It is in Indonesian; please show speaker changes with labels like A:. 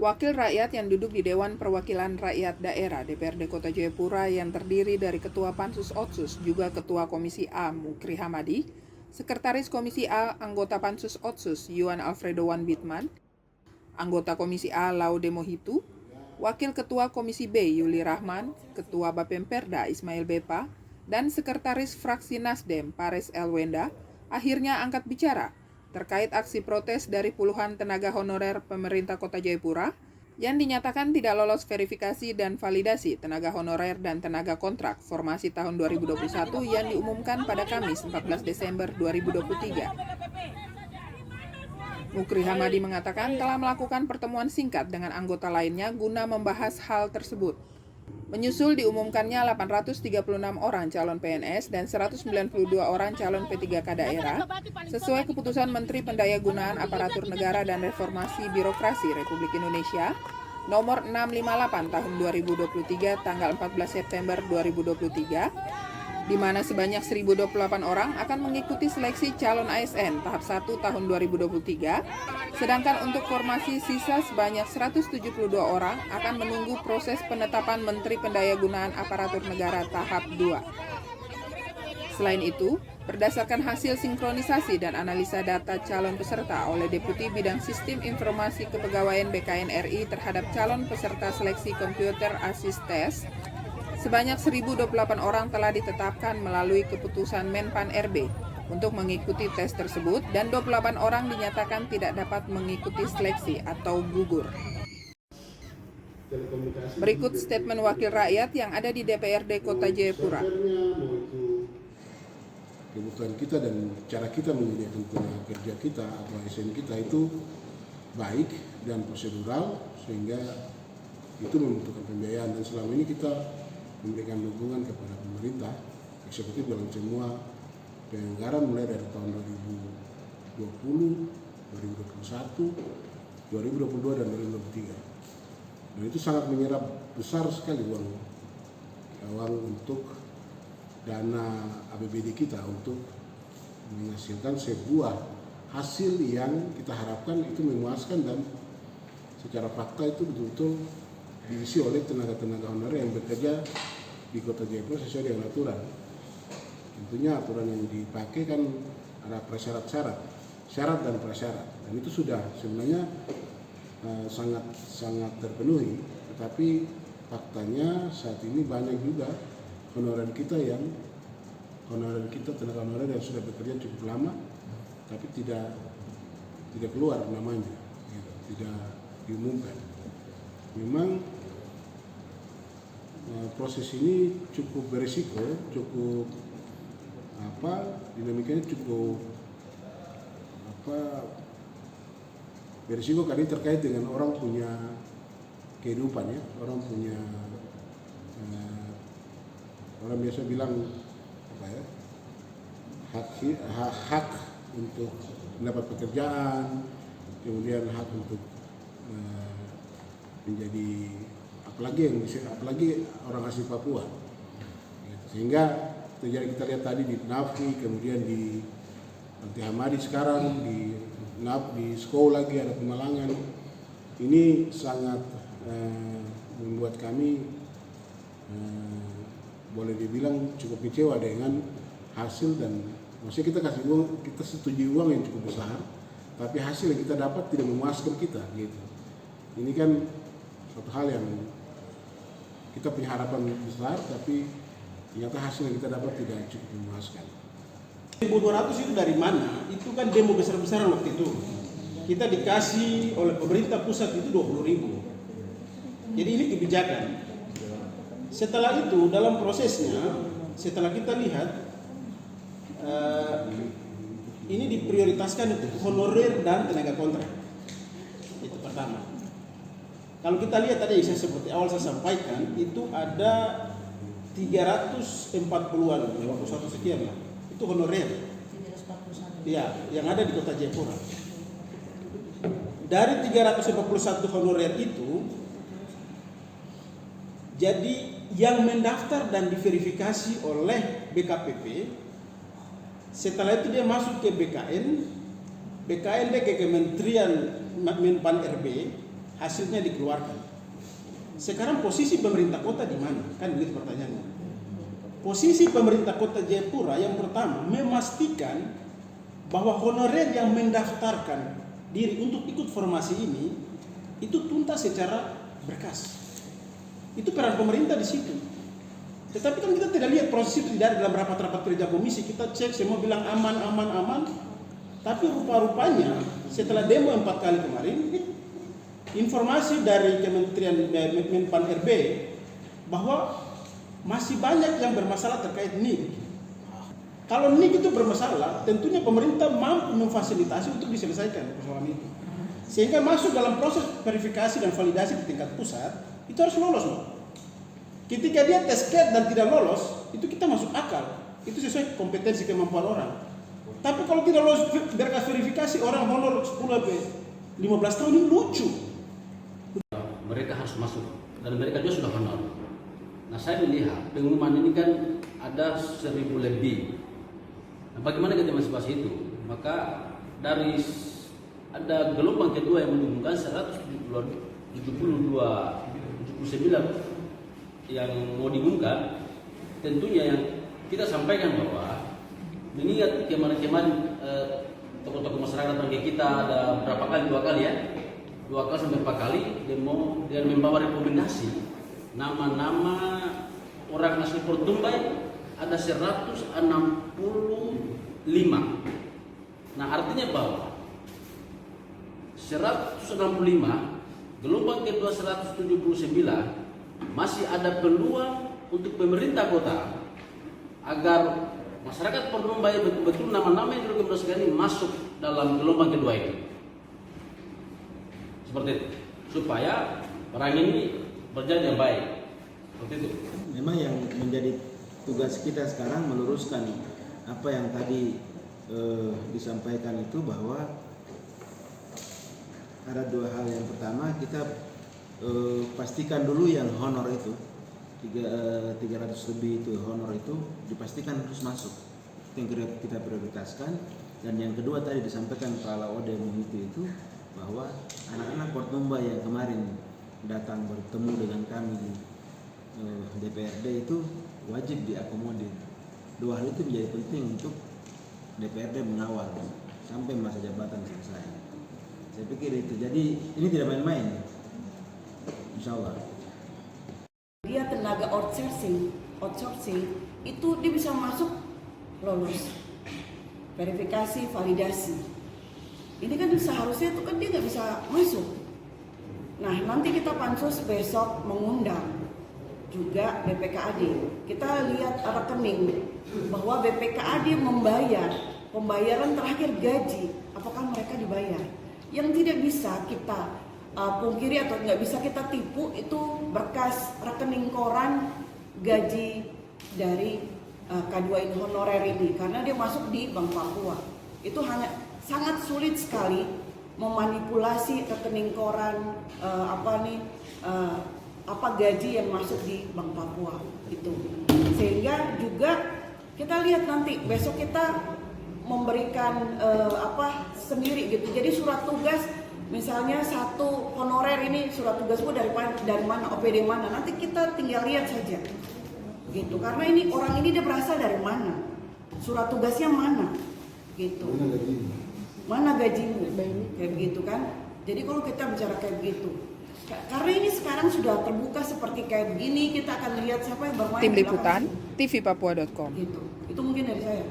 A: Wakil rakyat yang duduk di Dewan Perwakilan Rakyat Daerah DPRD Kota Jayapura yang terdiri dari Ketua Pansus Otsus, juga Ketua Komisi A Mukri Hamadi, Sekretaris Komisi A anggota Pansus Otsus Yuan Alfredo Wan Bitman, anggota Komisi A Laude Mohitu, Wakil Ketua Komisi B Yuli Rahman, Ketua Bapemperda Ismail Bepa, dan Sekretaris Fraksi Nasdem Pares Elwenda akhirnya angkat bicara terkait aksi protes dari puluhan tenaga honorer pemerintah Kota Jayapura yang dinyatakan tidak lolos verifikasi dan validasi tenaga honorer dan tenaga kontrak formasi tahun 2021 yang diumumkan pada Kamis 14 Desember 2023. Mukri Hamadi mengatakan telah melakukan pertemuan singkat dengan anggota lainnya guna membahas hal tersebut. Menyusul diumumkannya 836 orang calon PNS dan 192 orang calon P3K daerah sesuai keputusan Menteri Pendayagunaan Aparatur Negara dan Reformasi Birokrasi Republik Indonesia nomor 658 tahun 2023 tanggal 14 September 2023, di mana sebanyak 1028 orang akan mengikuti seleksi calon ASN tahap 1 tahun 2023, sedangkan untuk formasi sisa sebanyak 172 orang akan menunggu proses penetapan Menteri Pendayagunaan Aparatur Negara tahap 2. Selain itu, berdasarkan hasil sinkronisasi dan analisa data calon peserta oleh Deputi Bidang Sistem Informasi Kepegawaian BKN RI terhadap calon peserta seleksi Computer Assist Test, sebanyak 1028 orang telah ditetapkan melalui keputusan Menpan RB untuk mengikuti tes tersebut dan 28 orang dinyatakan tidak dapat mengikuti seleksi atau gugur. Berikut statement wakil rakyat yang ada di DPRD Kota Jayapura.
B: Kebutuhan kita dan cara kita menyediakan tenaga kerja kita atau ASN kita itu baik dan prosedural, sehingga itu membutuhkan pembiayaan, dan selama ini kita memberikan dukungan kepada pemerintah eksekutif dalam semua penyelenggaraan mulai dari tahun 2020, 2021, 2022 dan 2023. Dan itu sangat menyerap besar sekali uang untuk dana APBD kita untuk menghasilkan sebuah hasil yang kita harapkan itu memuaskan dan secara fakta itu betul-betul diisi oleh tenaga-tenaga honorer yang bekerja di Kota Jayapura sesuai dengan aturan. Tentunya aturan yang dipakai kan ada syarat dan prasyarat, dan itu sudah sebenarnya sangat terpenuhi. Tetapi faktanya saat ini banyak juga honorer kita tenaga honorer yang sudah bekerja cukup lama tapi tidak keluar namanya, tidak diumumkan. Memang proses ini cukup berisiko, dinamikanya cukup berisiko karena terkait dengan orang punya kehidupan ya, orang biasa bilang hak untuk mendapat pekerjaan, kemudian hak untuk menjadi apalagi orang asli Papua, sehingga kita lihat tadi di Nafi, kemudian di Mukri Hamadi, sekarang di sekolah lagi ada Pemalangan. Ini sangat membuat kami boleh dibilang cukup kecewa dengan hasil, dan maksudnya kita setuju uang yang cukup besar, tapi hasil yang kita dapat tidak memuaskan kita gitu. Ini kan suatu hal yang kita punya harapan besar, tapi ternyata hasil yang kita dapat tidak cukup memuaskan.
C: 1.200 itu dari mana? Itu kan demo besar-besaran waktu itu. Kita dikasih oleh pemerintah pusat itu 20.000. Jadi ini kebijakan. Setelah itu dalam prosesnya, setelah kita lihat ini diprioritaskan untuk honorer dan tenaga kontrak. Itu pertama. Kalau kita lihat tadi seperti awal saya sampaikan, itu ada 340-an, 51 sekian lah. Itu honorer. 341. Ya, yang ada di Kota Jayapura. Dari 341 honorer itu, jadi yang mendaftar dan diverifikasi oleh BKPP, setelah itu dia masuk ke BKN dia ke Kementerian Menpan RB, hasilnya dikeluarkan. Sekarang posisi pemerintah kota di mana? Kan begitu pertanyaannya. Posisi pemerintah kota Jayapura yang pertama memastikan bahwa honorer yang mendaftarkan diri untuk ikut formasi ini itu tuntas secara berkas. Itu peran pemerintah di situ. Tetapi kan kita tidak lihat proses itu, tidak ada dalam rapat-rapat kerja komisi. Kita cek semua bilang aman. Tapi rupa-rupanya setelah demo 4 kali kemarin, informasi dari Kementerian Menpan RB bahwa masih banyak yang bermasalah terkait NIK. Kalau NIK itu bermasalah, tentunya pemerintah mampu memfasilitasi untuk diselesaikan persoalan itu. Sehingga masuk dalam proses verifikasi dan validasi di tingkat pusat, itu harus lolos loh. Ketika dia tes CAT dan tidak lolos, itu kita masuk akal. Itu sesuai kompetensi kemampuan orang. Tapi kalau tidak lolos berkas verifikasi, orang honor 10-15 tahun ini lucu.
D: Mereka harus masuk dan mereka juga sudah honor. Nah, saya melihat pengumuman ini kan ada 1.000 lebih. Nah, bagaimana kita mengantisipasi itu? Maka dari ada gelombang kedua yang mendukungkan 179 yang mau diumumkan, tentunya yang kita sampaikan bahwa mengingat kemarin tokoh-tokoh masyarakat bagi kita ada berapa kali, 2 kali ya, 2 kali sampai 4 kali demo dan membawa rekomendasi nama-nama orang asli Portumbai ada 165. Nah, artinya bahwa 165 gelombang kedua 179 masih ada peluang untuk pemerintah kota agar masyarakat Portumbai betul-betul nama-nama yang direkomendasikan ini masuk dalam gelombang kedua ini. Seperti itu, supaya perang ini berjalan yang baik. Seperti itu.
E: Memang yang menjadi tugas kita sekarang meluruskan apa yang tadi disampaikan itu, bahwa ada 2 hal. Yang pertama, kita pastikan dulu yang honor itu 300 lebih itu honor itu dipastikan harus masuk. Itu yang kita prioritaskan. Dan yang kedua tadi disampaikan Pak Laode itu bahwa anak-anak Portumbai yang kemarin datang bertemu dengan kami di DPRD itu wajib diakomodir. 2 hal itu menjadi penting untuk DPRD mengawal sampai masa jabatan selesai. Saya pikir itu. Jadi ini tidak main-main, insya Allah.
F: Dia tenaga outsourcing itu dia bisa masuk, lolos verifikasi, validasi. Ini kan seharusnya itu kan dia nggak bisa masuk. Nah, nanti kita pansus besok mengundang juga BPKAD. Kita lihat rekening bahwa BPKAD membayar pembayaran terakhir gaji, apakah mereka dibayar? Yang tidak bisa kita pungkiri atau nggak bisa kita tipu itu berkas rekening koran gaji dari K2 honorer ini, karena dia masuk di Bank Papua. Itu hanya sangat sulit sekali memanipulasi rekening koran apa gaji yang masuk di Bank Papua itu. Sehingga juga kita lihat nanti besok kita memberikan sendiri gitu. Jadi surat tugas misalnya satu honorer ini surat tugasmu dari mana, OPD mana, nanti kita tinggal lihat saja gitu. Karena ini orang ini dia berasal dari mana, surat tugasnya mana gitu, mana gajimu kayak begitu kan. Jadi kalau kita bicara kayak begitu, karena ini sekarang sudah terbuka seperti kayak begini, kita akan lihat siapa yang bermain.
A: Tim Liputan, tvpapua.com.
F: Gitu. Itu mungkin dari saya.